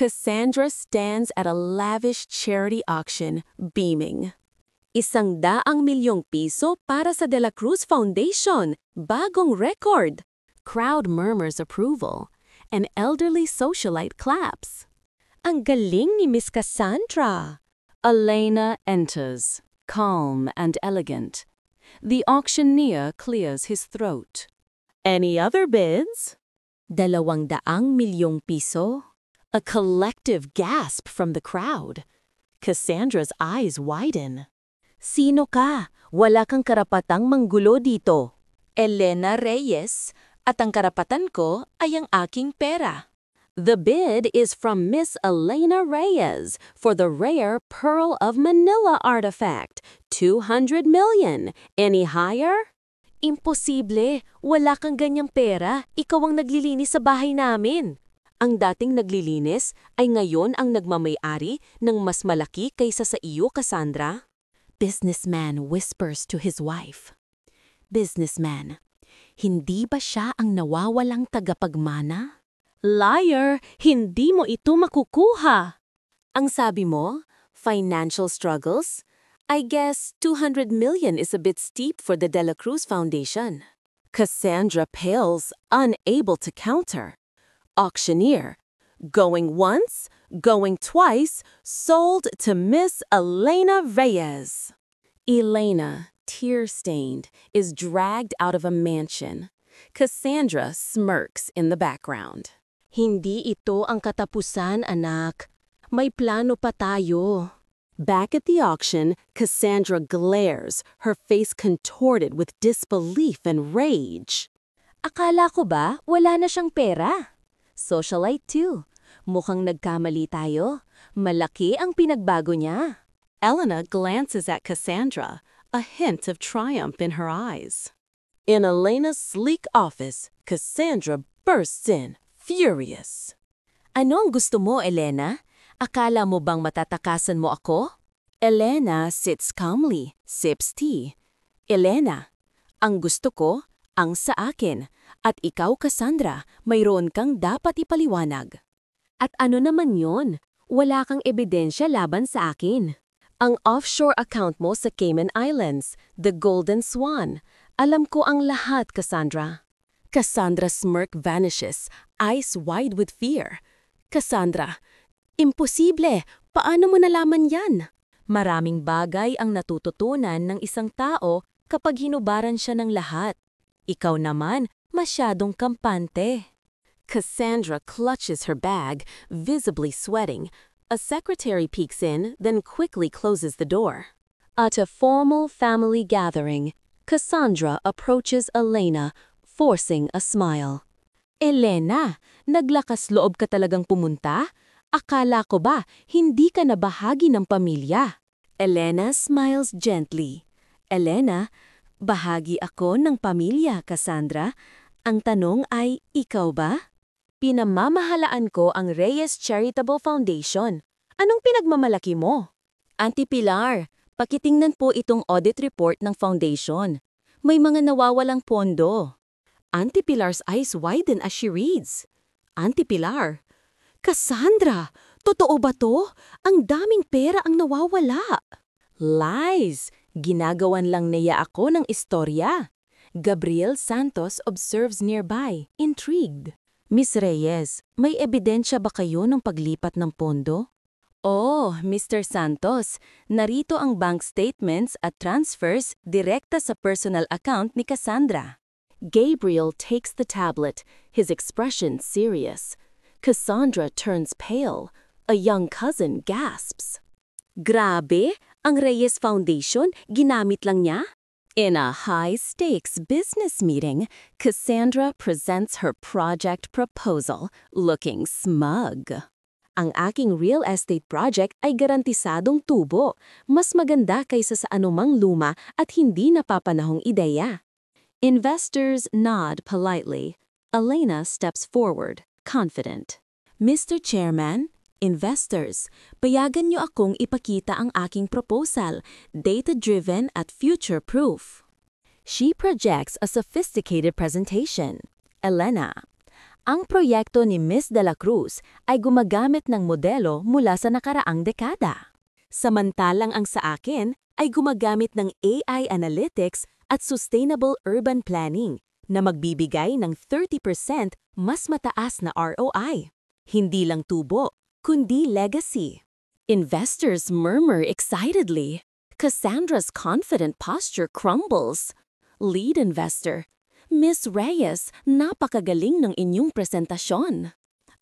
Cassandra stands at a lavish charity auction, beaming. ₱100,000,000 para sa De La Cruz Foundation! Bagong record! Crowd murmurs approval. An elderly socialite claps. Ang galing ni Miss Cassandra! Elena enters, calm and elegant. The auctioneer clears his throat. Any other bids? ₱200,000,000. A collective gasp from the crowd. Cassandra's eyes widen. Sino ka? Wala kang karapatang manggulo dito. Elena Reyes, at ang karapatan ko ay ang aking pera. The bid is from Miss Elena Reyes for the rare Pearl of Manila artifact, 200 million. Any higher? Imposible. Wala kang ganyang pera. Ikaw ang naglilinis sa bahay namin. Ang dating naglilinis ay ngayon ang nagmamay-ari ng mas malaki kaysa sa iyo, Cassandra. Businessman whispers to his wife. Businessman, hindi ba siya ang nawawalang tagapagmana? Liar! Hindi mo ito makukuha! Ang sabi mo, financial struggles? I guess 200 million is a bit steep for the De La Cruz Foundation. Cassandra pales, unable to counter. Auctioneer, going once, going twice, sold to Miss Elena Reyes. Elena, tear-stained, is dragged out of a mansion. Cassandra smirks in the background. Hindi ito ang katapusan, anak. May plano pa tayo. Back at the auction, Cassandra glares, her face contorted with disbelief and rage. Akala ko ba wala na siyang pera? Socialite too. Mukhang nagkamali tayo. Malaki ang pinagbago niya. Elena glances at Cassandra, a hint of triumph in her eyes. In Elena's sleek office, Cassandra bursts in, furious. Ano ang gusto mo, Elena? Akala mo bang matatakasan mo ako? Elena sits calmly, sips tea. Elena, ang gusto ko, ang sa akin. At ikaw, Cassandra, mayroon kang dapat ipaliwanag. At ano naman yon? Wala kang ebidensya laban sa akin. Ang offshore account mo sa Cayman Islands, the Golden Swan. Alam ko ang lahat, Cassandra. Cassandra's smirk vanishes, eyes wide with fear. Cassandra, imposible! Paano mo nalaman yan? Maraming bagay ang natututunan ng isang tao kapag hinubaran siya ng lahat. Ikaw naman, masyadong kampante. Cassandra clutches her bag, visibly sweating. A secretary peeks in, then quickly closes the door. At a formal family gathering, Cassandra approaches Elena, forcing a smile. Elena, naglakas loob ka talagang pumunta? Akala ko ba hindi ka na bahagi ng pamilya? Elena smiles gently. Elena, bahagi ako ng pamilya, Cassandra. Ang tanong ay, ikaw ba? Pinamamahalaan ko ang Reyes Charitable Foundation. Anong pinagmamalaki mo? Auntie Pilar, pakitingnan po itong audit report ng foundation. May mga nawawalang pondo. Auntie Pilar's eyes widen as she reads. Auntie Pilar, Cassandra, totoo ba to? Ang daming pera ang nawawala. Lies! Ginagawan lang niya ako ng istorya. Gabriel Santos observes nearby, intrigued. Miss Reyes, may ebidensya ba kayo ng paglipat ng pondo? Oh, Mr. Santos, narito ang bank statements at transfers direkta sa personal account ni Cassandra. Gabriel takes the tablet, his expression serious. Cassandra turns pale. A young cousin gasps. Grabe, ang Reyes Foundation, ginamit lang niya? In a high-stakes business meeting, Cassandra presents her project proposal, looking smug. Ang aking real estate project ay garantisadong tubo, mas maganda kaysa sa anumang luma at hindi napapanahong ideya. Investors nod politely. Elena steps forward, confident. Mr. Chairman, investors, payagan niyo akong ipakita ang aking proposal, data-driven at future-proof. She projects a sophisticated presentation. Elena, Ang proyekto ni Miss de la Cruz ay gumagamit ng modelo mula sa nakaraang dekada. Samantalang ang sa akin ay gumagamit ng AI analytics at sustainable urban planning na magbibigay ng 30% mas mataas na ROI. Hindi lang tubo, kundi legacy. Investors murmur excitedly. Cassandra's confident posture crumbles. Lead investor, Miss Reyes, napakagaling ng inyong presentasyon.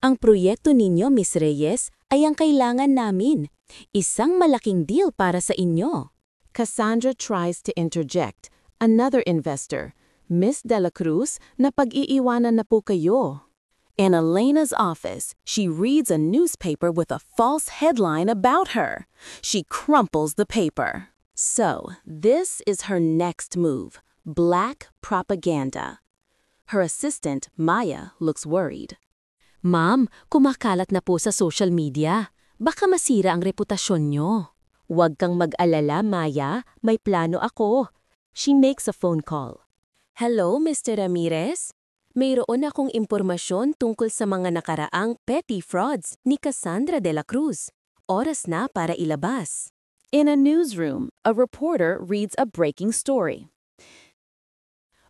Ang proyekto ninyo, Miss Reyes, ay ang kailangan namin. Isang malaking deal para sa inyo. Cassandra tries to interject. Another investor, Miss De La Cruz, na pag-iiwanan na po kayo. In Elena's office, she reads a newspaper with a false headline about her. She crumples the paper. So, this is her next move. Black propaganda. Her assistant, Maya, looks worried. Ma'am, kumakalat na po sa social media. Baka masira ang reputasyon nyo. Huwag kang mag-alala, Maya. May plano ako. She makes a phone call. Hello, Mr. Ramirez? Mayroon akong impormasyon tungkol sa mga nakaraang petty frauds ni Cassandra de la Cruz. Oras na para ilabas. In a newsroom, a reporter reads a breaking story.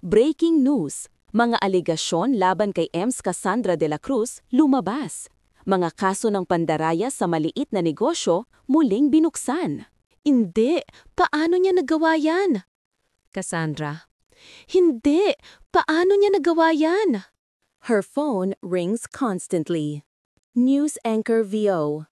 Breaking news, mga aligasyon laban kay Ms. Cassandra de la Cruz lumabas. Mga kaso ng pandaraya sa maliit na negosyo muling binuksan. Hindi, paano niya nagawa yan? Cassandra, hindi, paano niya nagawa yan? Her phone rings constantly. News anchor VO.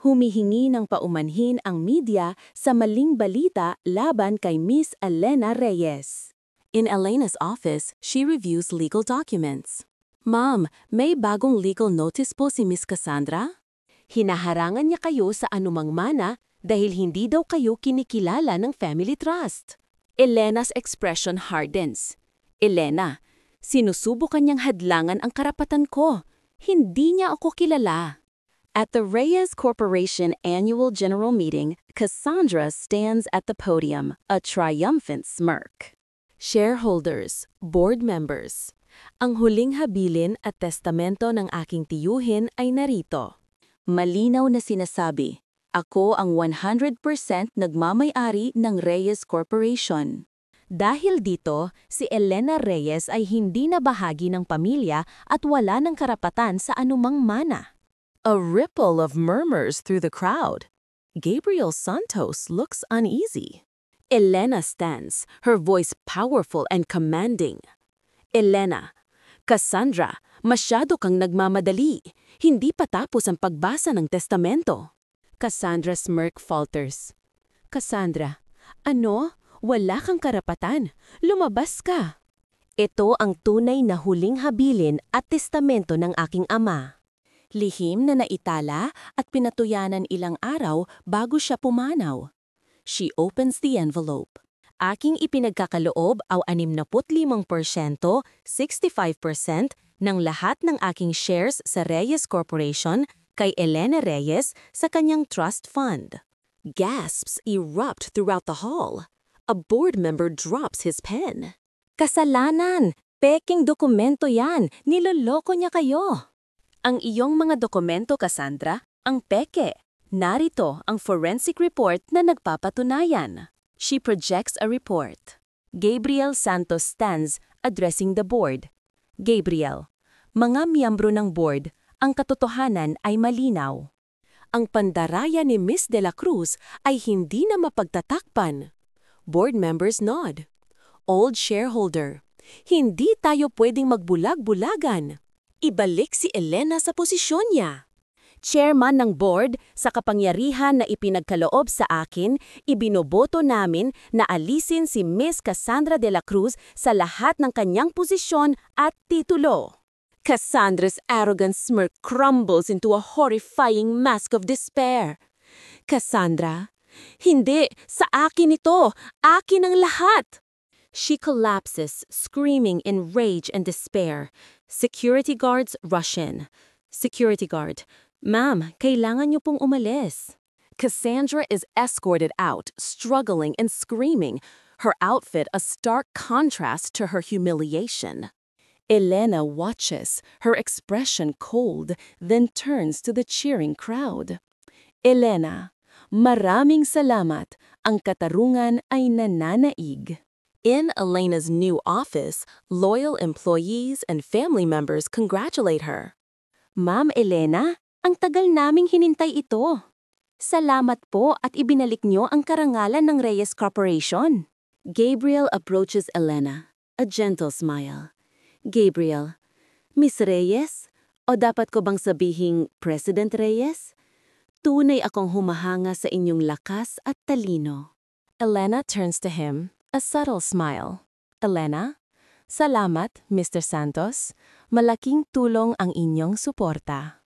Humihingi ng paumanhin ang media sa maling balita laban kay Miss Elena Reyes. In Elena's office, she reviews legal documents. Ma'am, may bagong legal notice po si Miss Cassandra? Hinaharangan niya kayo sa anumang mana dahil hindi daw kayo kinikilala ng family trust. Elena's expression hardens. Elena, sinusubukan niyang hadlangan ang karapatan ko. Hindi niya ako kilala. At the Reyes Corporation Annual General Meeting, Cassandra stands at the podium, a triumphant smirk. Shareholders, board members, ang huling habilin at testamento ng aking tiyuhin ay narito. Malinaw na sinasabi, ako ang 100% nagmamay-ari ng Reyes Corporation. Dahil dito, si Elena Reyes ay hindi na bahagi ng pamilya at wala ng karapatan sa anumang mana. A ripple of murmurs through the crowd. Gabriel Santos looks uneasy. Elena stands, her voice powerful and commanding. Elena, Cassandra, masyado kang nagmamadali. Hindi pa tapos ang pagbasa ng testamento. Cassandra's smirk falters. Cassandra, ano? Wala kang karapatan. Lumabas ka. Ito ang tunay na huling habilin at testamento ng aking ama. Lihim na naitala at pinatuyanan ilang araw bago siya pumanaw. She opens the envelope. Aking ipinagkakaloob ang 65%, 65% ng lahat ng aking shares sa Reyes Corporation kay Elena Reyes sa kanyang trust fund. Gasps erupt throughout the hall. A board member drops his pen. Kasalanan! Peking dokumento yan! Niloloko niya kayo! Ang iyong mga dokumento, Cassandra, ang peke. Narito ang forensic report na nagpapatunayan. She projects a report. Gabriel Santos stands, addressing the board. Gabriel, mga miyembro ng board, ang katotohanan ay malinaw. Ang pandaraya ni Miss De La Cruz ay hindi na mapagtatakpan. Board members nod. Old shareholder, hindi tayo pwedeng magbulag-bulagan. Ibalik si Elena sa posisyon niya. Chairman ng board, sa kapangyarihan na ipinagkaloob sa akin, ibinoboto namin na alisin si Miss Cassandra de la Cruz sa lahat ng kanyang posisyon at titulo. Cassandra's arrogant smirk crumbles into a horrifying mask of despair. Cassandra, hindi, sa akin ito, akin ang lahat. She collapses, screaming in rage and despair. Security guards rush in. Security guard, Ma'am, kailangan niyo pong umalis. Cassandra is escorted out, struggling and screaming, her outfit a stark contrast to her humiliation. Elena watches, her expression cold, then turns to the cheering crowd. Elena, maraming salamat. Ang katarungan ay nananaig. In Elena's new office, loyal employees and family members congratulate her. Ma'am Elena, ang tagal naming hinintay ito. Salamat po at ibinalik niyo ang karangalan ng Reyes Corporation. Gabriel approaches Elena, a gentle smile. Gabriel, Miss Reyes? O dapat ko bang sabihing President Reyes? Tunay akong humahanga sa inyong lakas at talino. Elena turns to him, a subtle smile. Elena, salamat, Mr. Santos. Malaking tulong ang inyong suporta.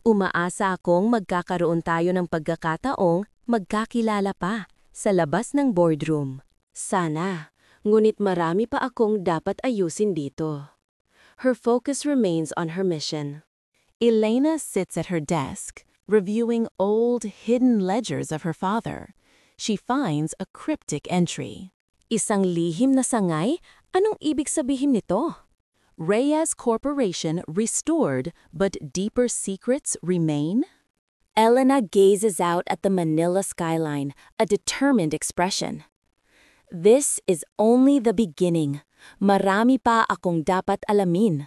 Umaasa akong magkakaroon tayo ng pagkakataong magkakilala pa sa labas ng boardroom. Sana, ngunit marami pa akong dapat ayusin dito. Her focus remains on her mission. Elena sits at her desk, reviewing old, hidden ledgers of her father. She finds a cryptic entry. Isang lihim na sangay? Anong ibig sabihin nito? Reyes Corporation restored, but deeper secrets remain? Elena gazes out at the Manila skyline, a determined expression. This is only the beginning. Marami pa akong dapat alamin.